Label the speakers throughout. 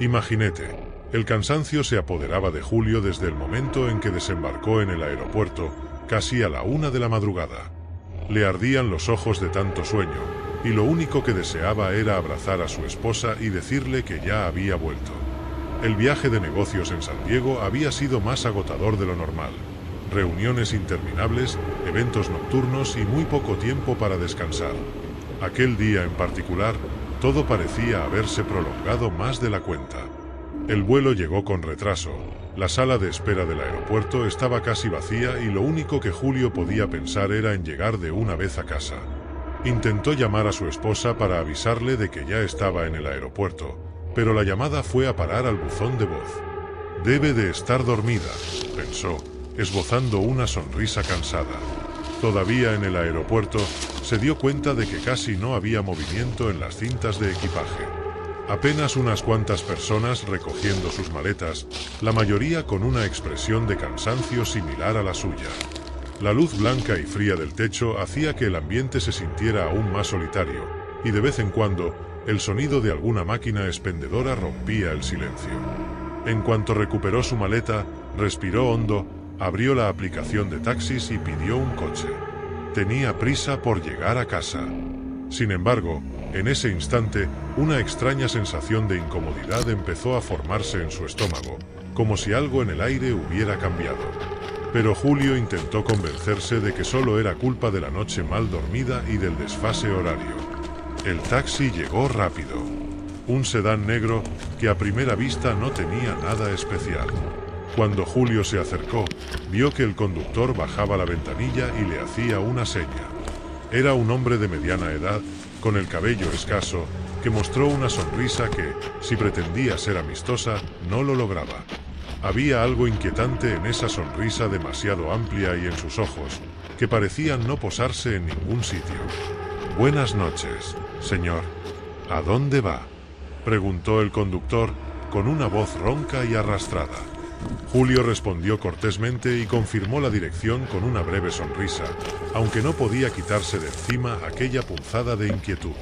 Speaker 1: Imagínate, el cansancio se apoderaba de Julio desde el momento en que desembarcó en el aeropuerto, casi a la 1 de la madrugada. Le ardían los ojos de tanto sueño, y lo único que deseaba era abrazar a su esposa y decirle que ya había vuelto. El viaje de negocios en San Diego había sido más agotador de lo normal. Reuniones interminables, eventos nocturnos y muy poco tiempo para descansar. Aquel día en particular, todo parecía haberse prolongado más de la cuenta. El vuelo llegó con retraso, la sala de espera del aeropuerto estaba casi vacía y lo único que Julio podía pensar era en llegar de una vez a casa. Intentó llamar a su esposa para avisarle de que ya estaba en el aeropuerto, pero la llamada fue a parar al buzón de voz. Debe de estar dormida, pensó, esbozando una sonrisa cansada. Todavía en el aeropuerto, se dio cuenta de que casi no había movimiento en las cintas de equipaje. Apenas unas cuantas personas recogiendo sus maletas, la mayoría con una expresión de cansancio similar a la suya. La luz blanca y fría del techo hacía que el ambiente se sintiera aún más solitario, y de vez en cuando, el sonido de alguna máquina expendedora rompía el silencio. En cuanto recuperó su maleta, respiró hondo, abrió la aplicación de taxis y pidió un coche. Tenía prisa por llegar a casa. Sin embargo, en ese instante, una extraña sensación de incomodidad empezó a formarse en su estómago, como si algo en el aire hubiera cambiado. Pero Julio intentó convencerse de que solo era culpa de la noche mal dormida y del desfase horario. El taxi llegó rápido. Un sedán negro que a primera vista no tenía nada especial. Cuando Julio se acercó, vio que el conductor bajaba la ventanilla y le hacía una seña. Era un hombre de mediana edad, con el cabello escaso, que mostró una sonrisa que, si pretendía ser amistosa, no lo lograba. Había algo inquietante en esa sonrisa demasiado amplia y en sus ojos, que parecían no posarse en ningún sitio. «Buenas noches, señor. ¿A dónde va?», preguntó el conductor, con una voz ronca y arrastrada. Julio respondió cortésmente y confirmó la dirección con una breve sonrisa, aunque no podía quitarse de encima aquella punzada de inquietud.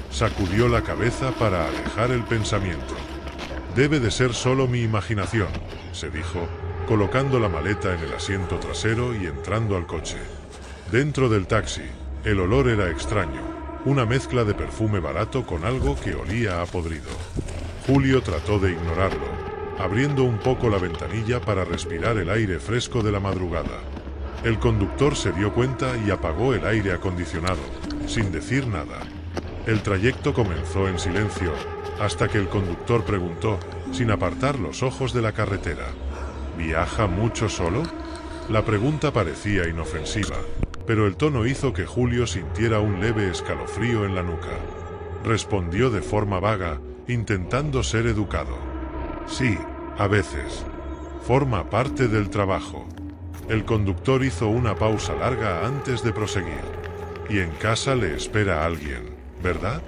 Speaker 1: Sacudió la cabeza para alejar el pensamiento. «Debe de ser solo mi imaginación», se dijo, colocando la maleta en el asiento trasero y entrando al coche. Dentro del taxi, el olor era extraño, una mezcla de perfume barato con algo que olía a podrido. Julio trató de ignorarlo, abriendo un poco la ventanilla para respirar el aire fresco de la madrugada. El conductor se dio cuenta y apagó el aire acondicionado, sin decir nada. El trayecto comenzó en silencio, hasta que el conductor preguntó, sin apartar los ojos de la carretera: «¿Viaja mucho solo?». La pregunta parecía inofensiva, pero el tono hizo que Julio sintiera un leve escalofrío en la nuca. Respondió de forma vaga, intentando ser educado: «Sí, a veces. Forma parte del trabajo». El conductor hizo una pausa larga antes de proseguir. «Y en casa le espera alguien, ¿verdad?».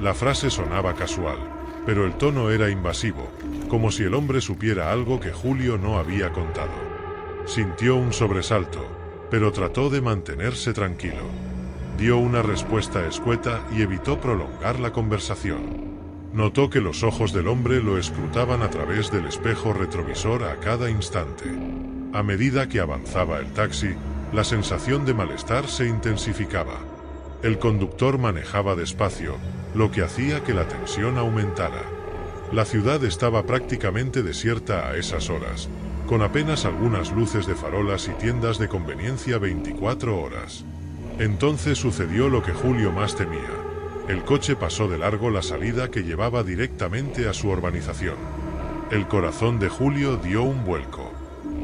Speaker 1: La frase sonaba casual, pero el tono era invasivo, como si el hombre supiera algo que Julio no había contado. Sintió un sobresalto, pero trató de mantenerse tranquilo. Dio una respuesta escueta y evitó prolongar la conversación. Notó que los ojos del hombre lo escrutaban a través del espejo retrovisor a cada instante. A medida que avanzaba el taxi, la sensación de malestar se intensificaba. El conductor manejaba despacio, lo que hacía que la tensión aumentara. La ciudad estaba prácticamente desierta a esas horas, con apenas algunas luces de farolas y tiendas de conveniencia 24 horas. Entonces sucedió lo que Julio más temía. El coche pasó de largo la salida que llevaba directamente a su urbanización. El corazón de Julio dio un vuelco.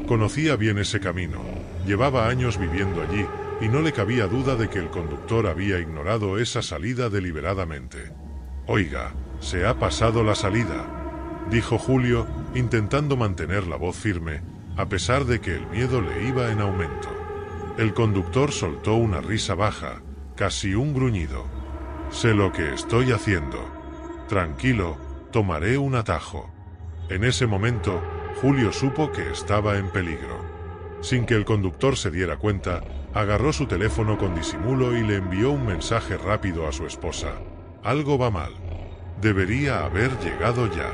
Speaker 1: Conocía bien ese camino, llevaba años viviendo allí, y no le cabía duda de que el conductor había ignorado esa salida deliberadamente. «Oiga, se ha pasado la salida», dijo Julio, intentando mantener la voz firme, a pesar de que el miedo le iba en aumento. El conductor soltó una risa baja, casi un gruñido. «Sé lo que estoy haciendo. Tranquilo, tomaré un atajo». En ese momento, Julio supo que estaba en peligro. Sin que el conductor se diera cuenta, agarró su teléfono con disimulo y le envió un mensaje rápido a su esposa. «Algo va mal. Debería haber llegado ya».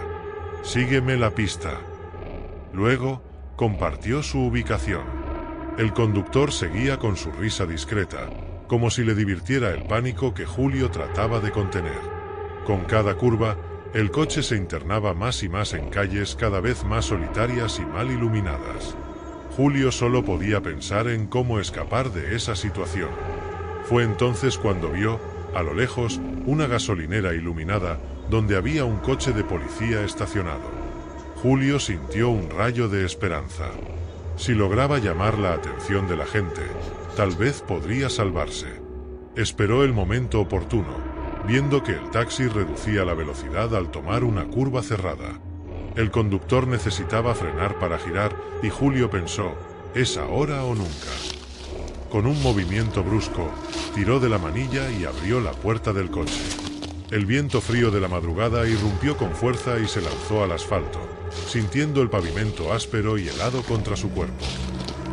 Speaker 1: Sígueme la pista. Luego, compartió su ubicación. El conductor seguía con su risa discreta, como si le divirtiera el pánico que Julio trataba de contener. Con cada curva, el coche se internaba más y más en calles cada vez más solitarias y mal iluminadas. Julio solo podía pensar en cómo escapar de esa situación. Fue entonces cuando vio, a lo lejos, una gasolinera iluminada, donde había un coche de policía estacionado. Julio sintió un rayo de esperanza. Si lograba llamar la atención de la gente, tal vez podría salvarse. Esperó el momento oportuno, viendo que el taxi reducía la velocidad al tomar una curva cerrada. El conductor necesitaba frenar para girar y Julio pensó, ¿es ahora o nunca? Con un movimiento brusco, tiró de la manilla y abrió la puerta del coche. El viento frío de la madrugada irrumpió con fuerza y se lanzó al asfalto, sintiendo el pavimento áspero y helado contra su cuerpo.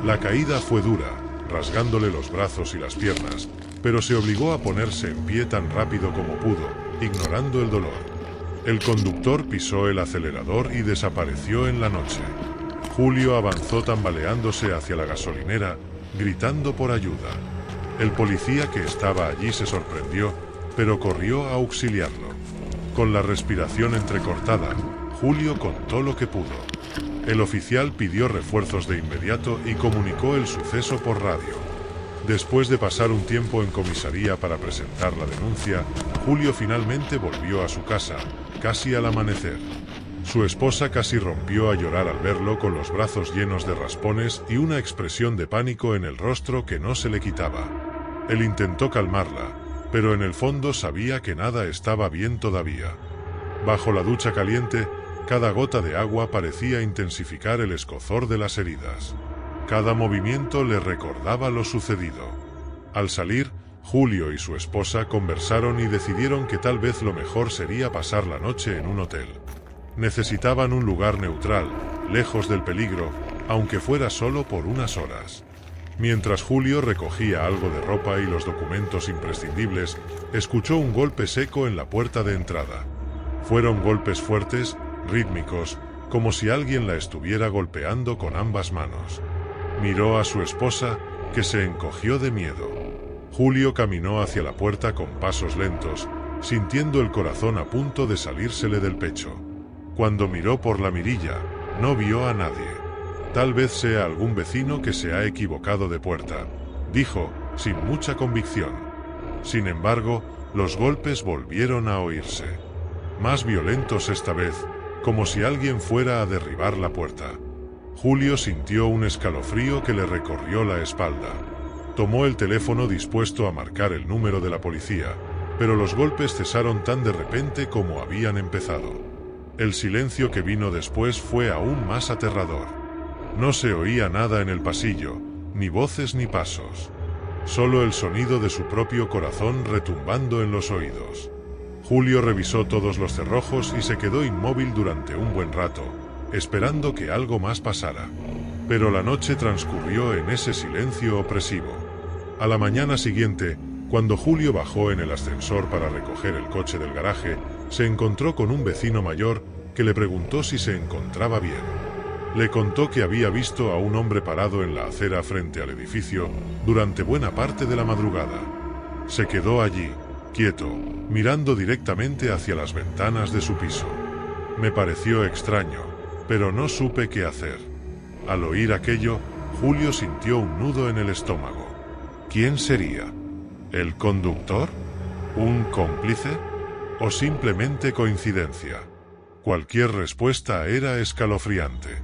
Speaker 1: La caída fue dura, rasgándole los brazos y las piernas, pero se obligó a ponerse en pie tan rápido como pudo, ignorando el dolor. El conductor pisó el acelerador y desapareció en la noche. Julio avanzó tambaleándose hacia la gasolinera, gritando por ayuda. El policía que estaba allí se sorprendió, pero corrió a auxiliarlo. Con la respiración entrecortada, Julio contó lo que pudo. El oficial pidió refuerzos de inmediato y comunicó el suceso por radio. Después de pasar un tiempo en comisaría para presentar la denuncia, Julio finalmente volvió a su casa, casi al amanecer. Su esposa casi rompió a llorar al verlo con los brazos llenos de raspones y una expresión de pánico en el rostro que no se le quitaba. Él intentó calmarla, pero en el fondo sabía que nada estaba bien todavía. Bajo la ducha caliente, cada gota de agua parecía intensificar el escozor de las heridas. Cada movimiento le recordaba lo sucedido. Al salir, Julio y su esposa conversaron y decidieron que tal vez lo mejor sería pasar la noche en un hotel. Necesitaban un lugar neutral, lejos del peligro, aunque fuera solo por unas horas. Mientras Julio recogía algo de ropa y los documentos imprescindibles, escuchó un golpe seco en la puerta de entrada. Fueron golpes fuertes, rítmicos, como si alguien la estuviera golpeando con ambas manos. Miró a su esposa, que se encogió de miedo. Julio caminó hacia la puerta con pasos lentos, sintiendo el corazón a punto de salírsele del pecho. Cuando miró por la mirilla, no vio a nadie. Tal vez sea algún vecino que se ha equivocado de puerta, dijo, sin mucha convicción. Sin embargo, los golpes volvieron a oírse. Más violentos esta vez, como si alguien fuera a derribar la puerta. Julio sintió un escalofrío que le recorrió la espalda. Tomó el teléfono dispuesto a marcar el número de la policía, pero los golpes cesaron tan de repente como habían empezado. El silencio que vino después fue aún más aterrador. No se oía nada en el pasillo, ni voces ni pasos. Solo el sonido de su propio corazón retumbando en los oídos. Julio revisó todos los cerrojos y se quedó inmóvil durante un buen rato, esperando que algo más pasara. Pero la noche transcurrió en ese silencio opresivo. A la mañana siguiente, cuando Julio bajó en el ascensor para recoger el coche del garaje, se encontró con un vecino mayor que le preguntó si se encontraba bien. Le contó que había visto a un hombre parado en la acera frente al edificio durante buena parte de la madrugada. Se quedó allí, quieto, mirando directamente hacia las ventanas de su piso. Me pareció extraño, pero no supe qué hacer. Al oír aquello, Julio sintió un nudo en el estómago. ¿Quién sería? ¿El conductor? ¿Un cómplice? ¿O simplemente coincidencia? Cualquier respuesta era escalofriante.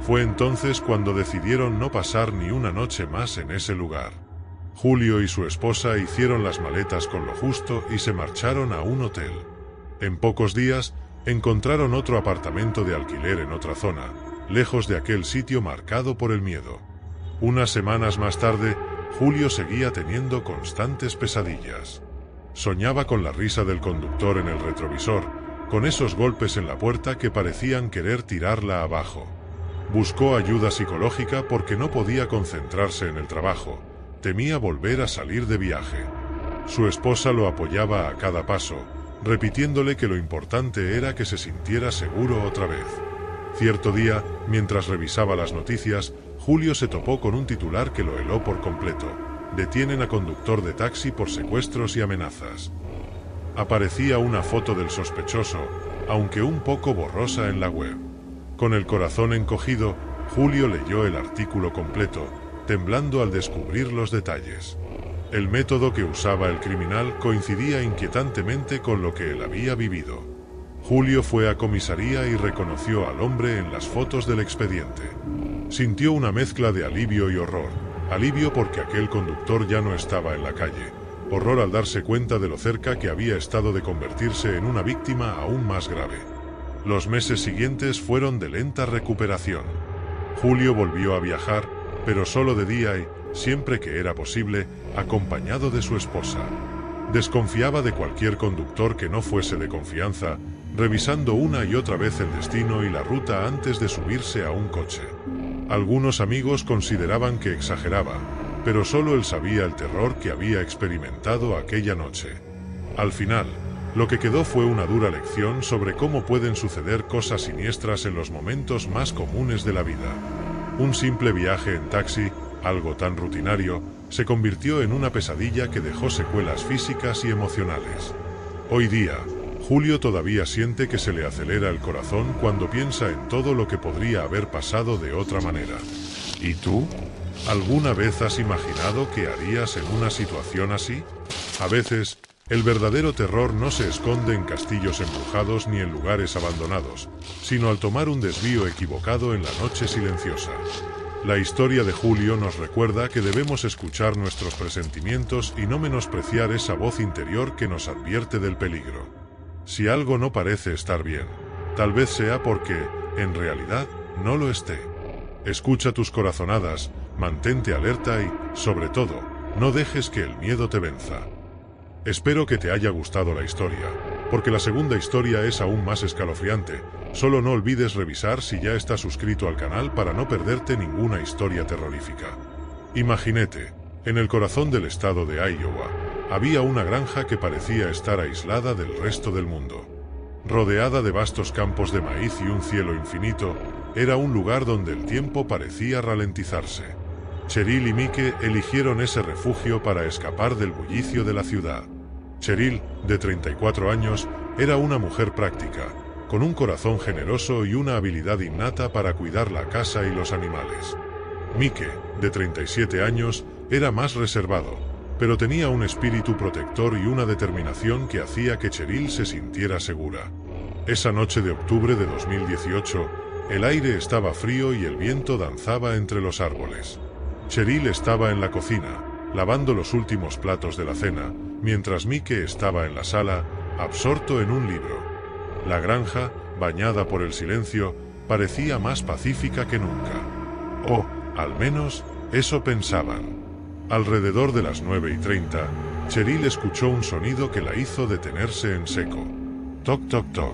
Speaker 1: Fue entonces cuando decidieron no pasar ni una noche más en ese lugar. Julio y su esposa hicieron las maletas con lo justo y se marcharon a un hotel. En pocos días, encontraron otro apartamento de alquiler en otra zona, lejos de aquel sitio marcado por el miedo. Unas semanas más tarde, Julio seguía teniendo constantes pesadillas. Soñaba con la risa del conductor en el retrovisor, con esos golpes en la puerta que parecían querer tirarla abajo. Buscó ayuda psicológica porque no podía concentrarse en el trabajo, temía volver a salir de viaje. Su esposa lo apoyaba a cada paso, repitiéndole que lo importante era que se sintiera seguro otra vez. Cierto día, mientras revisaba las noticias, Julio se topó con un titular que lo heló por completo. Detienen a conductor de taxi por secuestros y amenazas. Aparecía una foto del sospechoso, aunque un poco borrosa en la web. Con el corazón encogido, Julio leyó el artículo completo, temblando al descubrir los detalles. El método que usaba el criminal coincidía inquietantemente con lo que él había vivido. Julio fue a comisaría y reconoció al hombre en las fotos del expediente. Sintió una mezcla de alivio y horror. Alivio porque aquel conductor ya no estaba en la calle. Horror al darse cuenta de lo cerca que había estado de convertirse en una víctima aún más grave. Los meses siguientes fueron de lenta recuperación. Julio volvió a viajar, pero solo de día y, siempre que era posible, acompañado de su esposa. Desconfiaba de cualquier conductor que no fuese de confianza, revisando una y otra vez el destino y la ruta antes de subirse a un coche. Algunos amigos consideraban que exageraba, pero solo él sabía el terror que había experimentado aquella noche. Al final, lo que quedó fue una dura lección sobre cómo pueden suceder cosas siniestras en los momentos más comunes de la vida. Un simple viaje en taxi, algo tan rutinario, se convirtió en una pesadilla que dejó secuelas físicas y emocionales. Hoy día, Julio todavía siente que se le acelera el corazón cuando piensa en todo lo que podría haber pasado de otra manera. ¿Y tú? ¿Alguna vez has imaginado qué harías en una situación así? A veces, el verdadero terror no se esconde en castillos embrujados ni en lugares abandonados, sino al tomar un desvío equivocado en la noche silenciosa. La historia de Julio nos recuerda que debemos escuchar nuestros presentimientos y no menospreciar esa voz interior que nos advierte del peligro. Si algo no parece estar bien, tal vez sea porque, en realidad, no lo esté. Escucha tus corazonadas, mantente alerta y, sobre todo, no dejes que el miedo te venza. Espero que te haya gustado la historia, porque la segunda historia es aún más escalofriante. Solo no olvides revisar si ya estás suscrito al canal para no perderte ninguna historia terrorífica. Imagínate, en el corazón del estado de Iowa, había una granja que parecía estar aislada del resto del mundo. Rodeada de vastos campos de maíz y un cielo infinito, era un lugar donde el tiempo parecía ralentizarse. Cheryl y Mike eligieron ese refugio para escapar del bullicio de la ciudad. Cheryl, de 34 años, era una mujer práctica, con un corazón generoso y una habilidad innata para cuidar la casa y los animales. Mike, de 37 años, era más reservado, pero tenía un espíritu protector y una determinación que hacía que Cheryl se sintiera segura. Esa noche de octubre de 2018, el aire estaba frío y el viento danzaba entre los árboles. Cheryl estaba en la cocina, lavando los últimos platos de la cena, mientras Mike estaba en la sala, absorto en un libro. La granja, bañada por el silencio, parecía más pacífica que nunca. O, al menos, eso pensaban. Alrededor de las 9:30, Cheryl escuchó un sonido que la hizo detenerse en seco. Toc, toc, toc.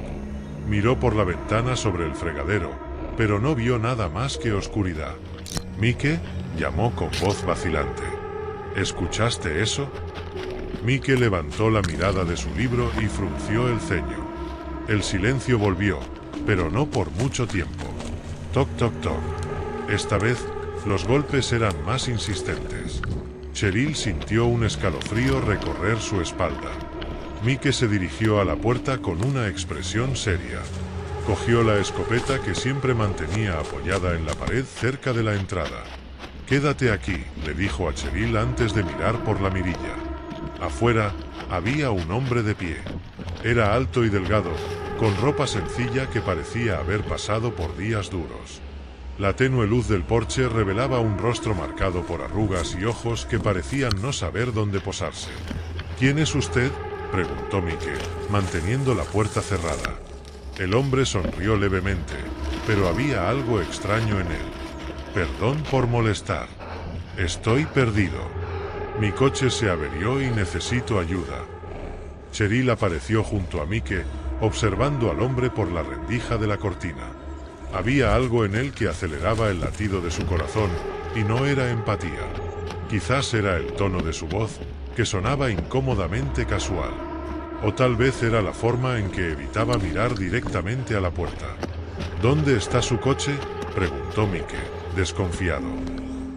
Speaker 1: Miró por la ventana sobre el fregadero, pero no vio nada más que oscuridad. Mike llamó con voz vacilante. ¿Escuchaste eso? Mike levantó la mirada de su libro y frunció el ceño. El silencio volvió, pero no por mucho tiempo. Toc, toc, toc. Esta vez, los golpes eran más insistentes. Cheryl sintió un escalofrío recorrer su espalda. Mike se dirigió a la puerta con una expresión seria. Cogió la escopeta que siempre mantenía apoyada en la pared cerca de la entrada. «Quédate aquí», le dijo a Cheryl antes de mirar por la mirilla. Afuera, había un hombre de pie. Era alto y delgado, con ropa sencilla que parecía haber pasado por días duros. La tenue luz del porche revelaba un rostro marcado por arrugas y ojos que parecían no saber dónde posarse. «¿Quién es usted?», preguntó Mike, manteniendo la puerta cerrada. El hombre sonrió levemente, pero había algo extraño en él. «Perdón por molestar. Estoy perdido. Mi coche se averió y necesito ayuda». Cheryl apareció junto a Mike, observando al hombre por la rendija de la cortina. Había algo en él que aceleraba el latido de su corazón, y no era empatía. Quizás era el tono de su voz, que sonaba incómodamente casual. O tal vez era la forma en que evitaba mirar directamente a la puerta. ¿Dónde está su coche?, preguntó Mike, desconfiado.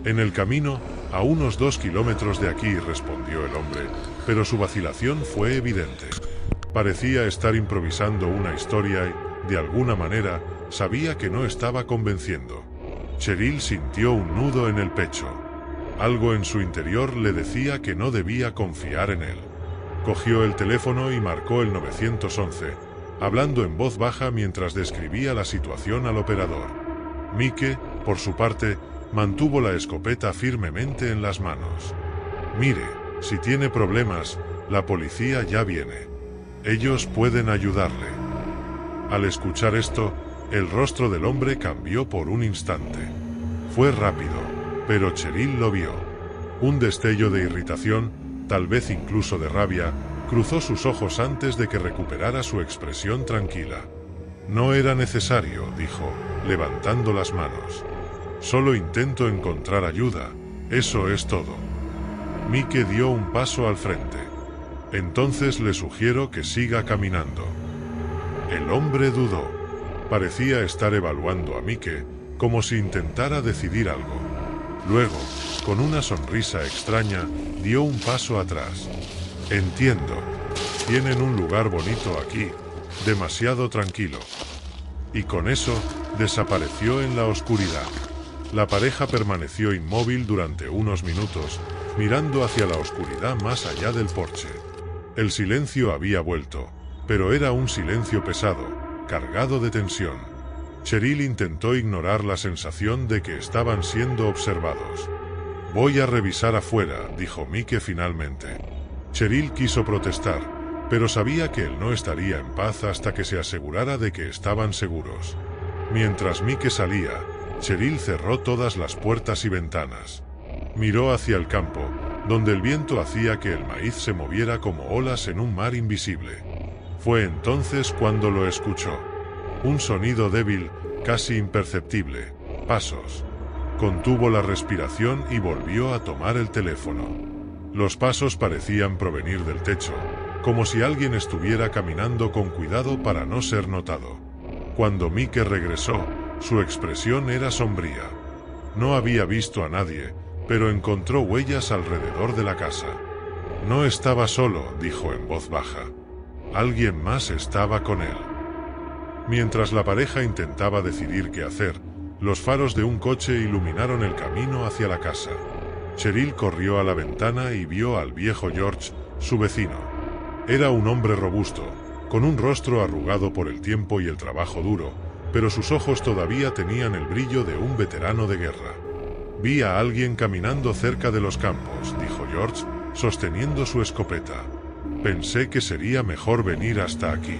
Speaker 1: En el camino, a unos 2 kilómetros de aquí, respondió el hombre, pero su vacilación fue evidente. Parecía estar improvisando una historia y, de alguna manera, sabía que no estaba convenciendo. Cheryl sintió un nudo en el pecho. Algo en su interior le decía que no debía confiar en él. Cogió el teléfono y marcó el 911, hablando en voz baja mientras describía la situación al operador. Mike, por su parte, mantuvo la escopeta firmemente en las manos. «Mire, si tiene problemas, la policía ya viene. Ellos pueden ayudarle». Al escuchar esto, el rostro del hombre cambió por un instante. Fue rápido, pero Cheryl lo vio. Un destello de irritación, tal vez incluso de rabia, cruzó sus ojos antes de que recuperara su expresión tranquila. «No era necesario», dijo, levantando las manos. «Solo intento encontrar ayuda, eso es todo». Mike dio un paso al frente. «Entonces le sugiero que siga caminando». El hombre dudó. Parecía estar evaluando a Mike, como si intentara decidir algo. Luego, con una sonrisa extraña, dio un paso atrás. «Entiendo. Tienen un lugar bonito aquí, demasiado tranquilo». Y con eso, desapareció en la oscuridad. La pareja permaneció inmóvil durante unos minutos, mirando hacia la oscuridad más allá del porche. El silencio había vuelto, pero era un silencio pesado, cargado de tensión. Cheryl intentó ignorar la sensación de que estaban siendo observados. «Voy a revisar afuera», dijo Mike finalmente. Cheryl quiso protestar, pero sabía que él no estaría en paz hasta que se asegurara de que estaban seguros. Mientras Mike salía, Cheryl cerró todas las puertas y ventanas. Miró hacia el campo, donde el viento hacía que el maíz se moviera como olas en un mar invisible. Fue entonces cuando lo escuchó. Un sonido débil, casi imperceptible. Pasos. Contuvo la respiración y volvió a tomar el teléfono. Los pasos parecían provenir del techo, como si alguien estuviera caminando con cuidado para no ser notado. Cuando Mike regresó, su expresión era sombría. No había visto a nadie, pero encontró huellas alrededor de la casa. «No estaba solo», dijo en voz baja. «Alguien más estaba con él». Mientras la pareja intentaba decidir qué hacer, los faros de un coche iluminaron el camino hacia la casa. Cheryl corrió a la ventana y vio al viejo George, su vecino. Era un hombre robusto, con un rostro arrugado por el tiempo y el trabajo duro, pero sus ojos todavía tenían el brillo de un veterano de guerra. «Vi a alguien caminando cerca de los campos», dijo George, sosteniendo su escopeta. «Pensé que sería mejor venir hasta aquí».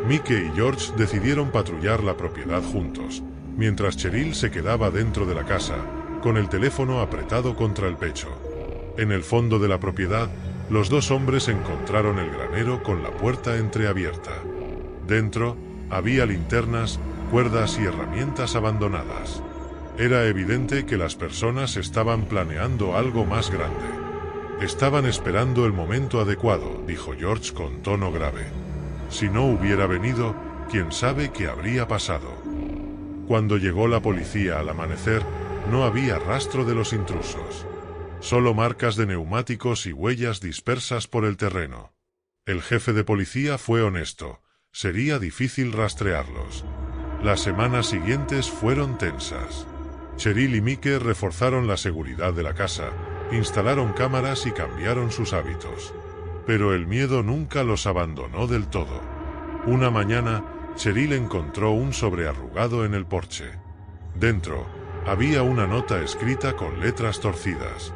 Speaker 1: Mike y George decidieron patrullar la propiedad juntos, mientras Cheryl se quedaba dentro de la casa, con el teléfono apretado contra el pecho. En el fondo de la propiedad, los dos hombres encontraron el granero con la puerta entreabierta. Dentro, había linternas, cuerdas y herramientas abandonadas. Era evidente que las personas estaban planeando algo más grande. «Estaban esperando el momento adecuado», dijo George con tono grave. «Si no hubiera venido, quién sabe qué habría pasado». Cuando llegó la policía al amanecer, no había rastro de los intrusos. Solo marcas de neumáticos y huellas dispersas por el terreno. El jefe de policía fue honesto. Sería difícil rastrearlos. Las semanas siguientes fueron tensas. Cheryl y Mike reforzaron la seguridad de la casa, instalaron cámaras y cambiaron sus hábitos. Pero el miedo nunca los abandonó del todo. Una mañana, Cheryl encontró un sobre arrugado en el porche. Dentro, había una nota escrita con letras torcidas.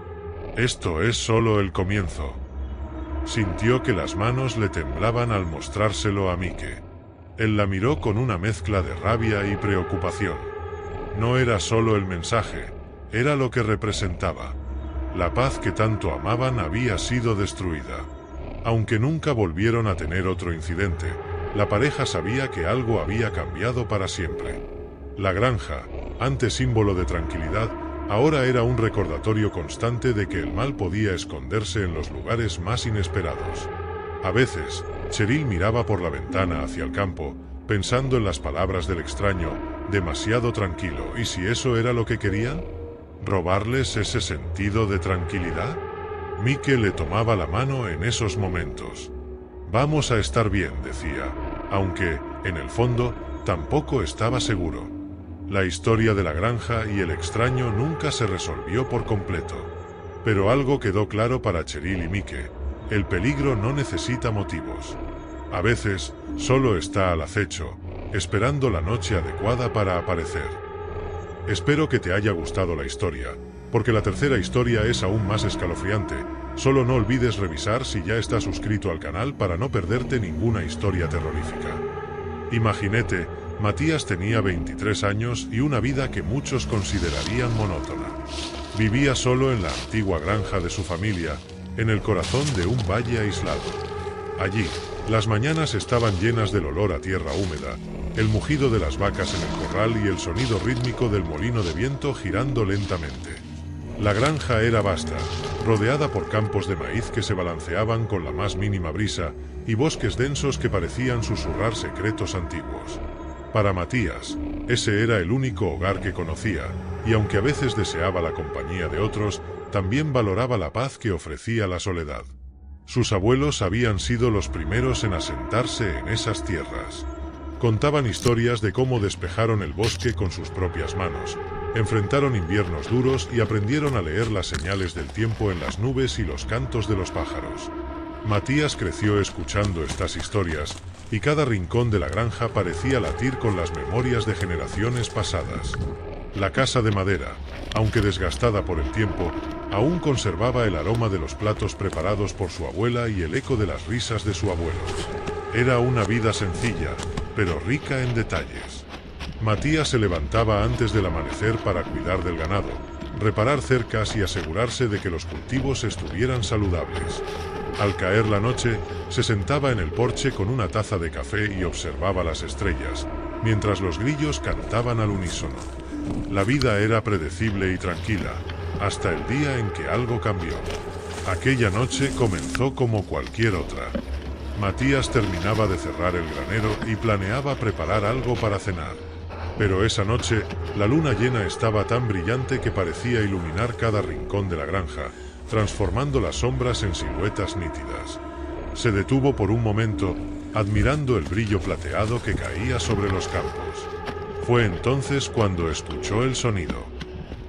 Speaker 1: «Esto es solo el comienzo». Sintió que las manos le temblaban al mostrárselo a Mike. Él la miró con una mezcla de rabia y preocupación. No era solo el mensaje, era lo que representaba. La paz que tanto amaban había sido destruida. Aunque nunca volvieron a tener otro incidente, la pareja sabía que algo había cambiado para siempre. La granja, antes símbolo de tranquilidad, ahora era un recordatorio constante de que el mal podía esconderse en los lugares más inesperados. A veces, Cheryl miraba por la ventana hacia el campo, pensando en las palabras del extraño, demasiado tranquilo. ¿Y si eso era lo que querían? ¿Robarles ese sentido de tranquilidad? Mike le tomaba la mano en esos momentos. Vamos a estar bien, decía, aunque, en el fondo, tampoco estaba seguro. La historia de la granja y el extraño nunca se resolvió por completo. Pero algo quedó claro para Cheryl y Mike: el peligro no necesita motivos. A veces, solo está al acecho, esperando la noche adecuada para aparecer. Espero que te haya gustado la historia, porque la tercera historia es aún más escalofriante. Solo no olvides revisar si ya estás suscrito al canal para no perderte ninguna historia terrorífica. Imagínate, Matías tenía 23 años y una vida que muchos considerarían monótona. Vivía solo en la antigua granja de su familia, en el corazón de un valle aislado. Allí, las mañanas estaban llenas del olor a tierra húmeda, el mugido de las vacas en el corral y el sonido rítmico del molino de viento girando lentamente. La granja era vasta, rodeada por campos de maíz que se balanceaban con la más mínima brisa y bosques densos que parecían susurrar secretos antiguos. Para Matías, ese era el único hogar que conocía, y aunque a veces deseaba la compañía de otros, también valoraba la paz que ofrecía la soledad. Sus abuelos habían sido los primeros en asentarse en esas tierras. Contaban historias de cómo despejaron el bosque con sus propias manos, enfrentaron inviernos duros y aprendieron a leer las señales del tiempo en las nubes y los cantos de los pájaros. Matías creció escuchando estas historias, y cada rincón de la granja parecía latir con las memorias de generaciones pasadas. La casa de madera, aunque desgastada por el tiempo, aún conservaba el aroma de los platos preparados por su abuela y el eco de las risas de su abuelo. Era una vida sencilla, pero rica en detalles. Matías se levantaba antes del amanecer para cuidar del ganado, reparar cercas y asegurarse de que los cultivos estuvieran saludables. Al caer la noche, se sentaba en el porche con una taza de café y observaba las estrellas, mientras los grillos cantaban al unísono. La vida era predecible y tranquila, hasta el día en que algo cambió. Aquella noche comenzó como cualquier otra. Matías terminaba de cerrar el granero y planeaba preparar algo para cenar. Pero esa noche, la luna llena estaba tan brillante que parecía iluminar cada rincón de la granja, transformando las sombras en siluetas nítidas. Se detuvo por un momento, admirando el brillo plateado que caía sobre los campos. Fue entonces cuando escuchó el sonido.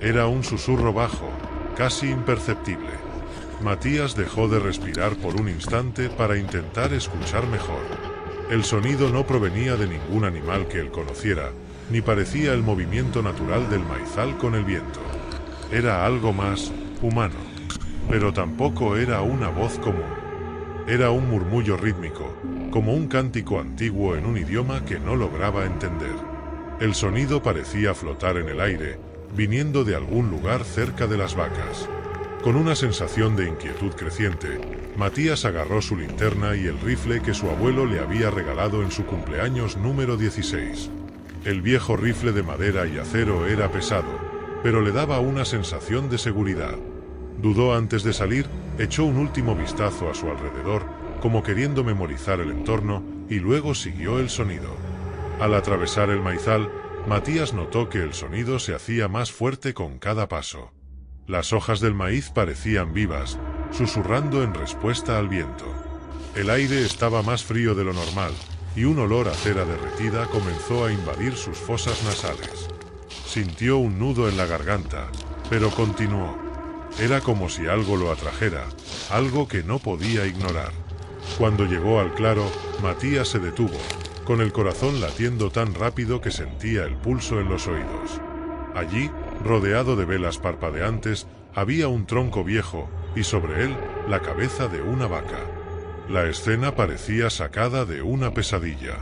Speaker 1: Era un susurro bajo, casi imperceptible. Matías dejó de respirar por un instante para intentar escuchar mejor. El sonido no provenía de ningún animal que él conociera, ni parecía el movimiento natural del maizal con el viento. Era algo más humano. Pero tampoco era una voz común. Era un murmullo rítmico, como un cántico antiguo en un idioma que no lograba entender. El sonido parecía flotar en el aire, viniendo de algún lugar cerca de las vacas. Con una sensación de inquietud creciente, Matías agarró su linterna y el rifle que su abuelo le había regalado en su cumpleaños número 16. El viejo rifle de madera y acero era pesado, pero le daba una sensación de seguridad. Dudó antes de salir, echó un último vistazo a su alrededor, como queriendo memorizar el entorno, y luego siguió el sonido. Al atravesar el maizal, Matías notó que el sonido se hacía más fuerte con cada paso. Las hojas del maíz parecían vivas, susurrando en respuesta al viento. El aire estaba más frío de lo normal, y un olor a cera derretida comenzó a invadir sus fosas nasales. Sintió un nudo en la garganta, pero continuó. Era como si algo lo atrajera, algo que no podía ignorar. Cuando llegó al claro, Matías se detuvo, con el corazón latiendo tan rápido que sentía el pulso en los oídos. Allí, rodeado de velas parpadeantes, había un tronco viejo, y sobre él, la cabeza de una vaca. La escena parecía sacada de una pesadilla.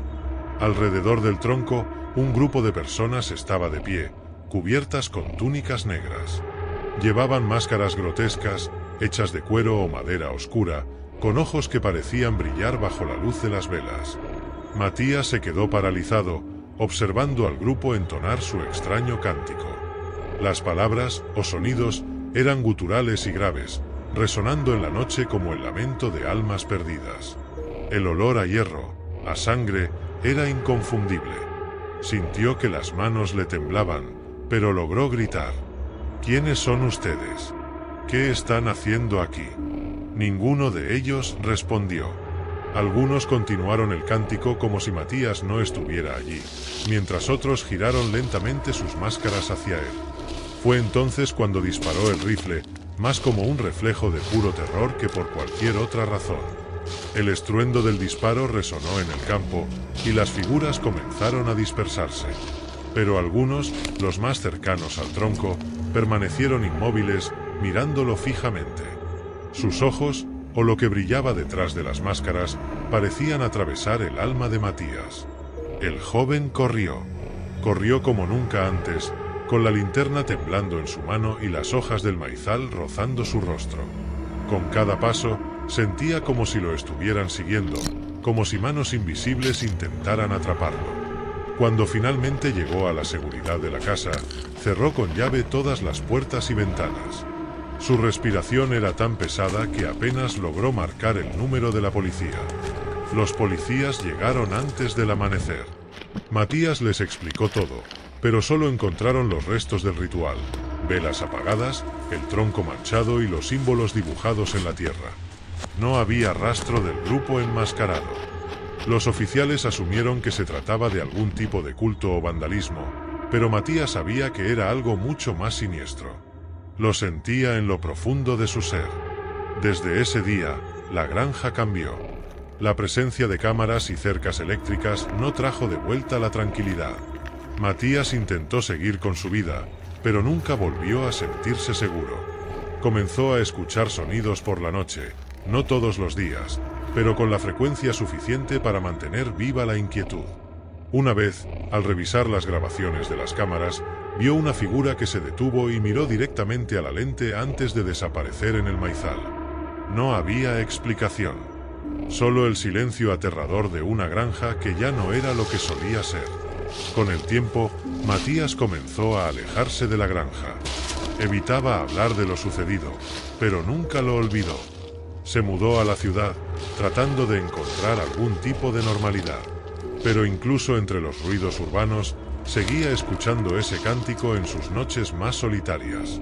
Speaker 1: Alrededor del tronco, un grupo de personas estaba de pie, cubiertas con túnicas negras. Llevaban máscaras grotescas, hechas de cuero o madera oscura, con ojos que parecían brillar bajo la luz de las velas. Matías se quedó paralizado, observando al grupo entonar su extraño cántico. Las palabras, o sonidos, eran guturales y graves, resonando en la noche como el lamento de almas perdidas. El olor a hierro, a sangre, era inconfundible. Sintió que las manos le temblaban, pero logró gritar: ¿Quiénes son ustedes? ¿Qué están haciendo aquí? Ninguno de ellos respondió. Algunos continuaron el cántico como si Matías no estuviera allí, mientras otros giraron lentamente sus máscaras hacia él. Fue entonces cuando disparó el rifle, más como un reflejo de puro terror que por cualquier otra razón. El estruendo del disparo resonó en el campo, y las figuras comenzaron a dispersarse. Pero algunos, los más cercanos al tronco, permanecieron inmóviles, mirándolo fijamente. Sus ojos, o lo que brillaba detrás de las máscaras, parecían atravesar el alma de Matías. El joven corrió. Corrió como nunca antes, con la linterna temblando en su mano y las hojas del maizal rozando su rostro. Con cada paso, sentía como si lo estuvieran siguiendo, como si manos invisibles intentaran atraparlo. Cuando finalmente llegó a la seguridad de la casa, cerró con llave todas las puertas y ventanas. Su respiración era tan pesada que apenas logró marcar el número de la policía. Los policías llegaron antes del amanecer. Matías les explicó todo, pero solo encontraron los restos del ritual, velas apagadas, el tronco manchado y los símbolos dibujados en la tierra. No había rastro del grupo enmascarado. Los oficiales asumieron que se trataba de algún tipo de culto o vandalismo, pero Matías sabía que era algo mucho más siniestro. Lo sentía en lo profundo de su ser. Desde ese día, la granja cambió. La presencia de cámaras y cercas eléctricas no trajo de vuelta la tranquilidad. Matías intentó seguir con su vida, pero nunca volvió a sentirse seguro. Comenzó a escuchar sonidos por la noche, no todos los días, pero con la frecuencia suficiente para mantener viva la inquietud. Una vez, al revisar las grabaciones de las cámaras, vio una figura que se detuvo y miró directamente a la lente antes de desaparecer en el maizal. No había explicación. Solo el silencio aterrador de una granja que ya no era lo que solía ser. Con el tiempo, Matías comenzó a alejarse de la granja. Evitaba hablar de lo sucedido, pero nunca lo olvidó. Se mudó a la ciudad, tratando de encontrar algún tipo de normalidad. Pero incluso entre los ruidos urbanos, seguía escuchando ese cántico en sus noches más solitarias.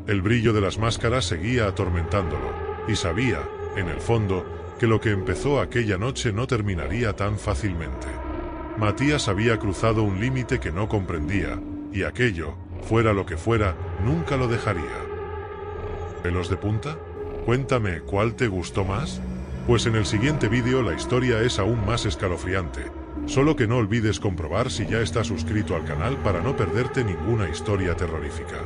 Speaker 1: El brillo de las máscaras seguía atormentándolo, y sabía, en el fondo, que lo que empezó aquella noche no terminaría tan fácilmente. Matías había cruzado un límite que no comprendía, y aquello, fuera lo que fuera, nunca lo dejaría. ¿Pelos de punta? Cuéntame, ¿cuál te gustó más? Pues en el siguiente vídeo la historia es aún más escalofriante. Solo que no olvides comprobar si ya estás suscrito al canal para no perderte ninguna historia terrorífica.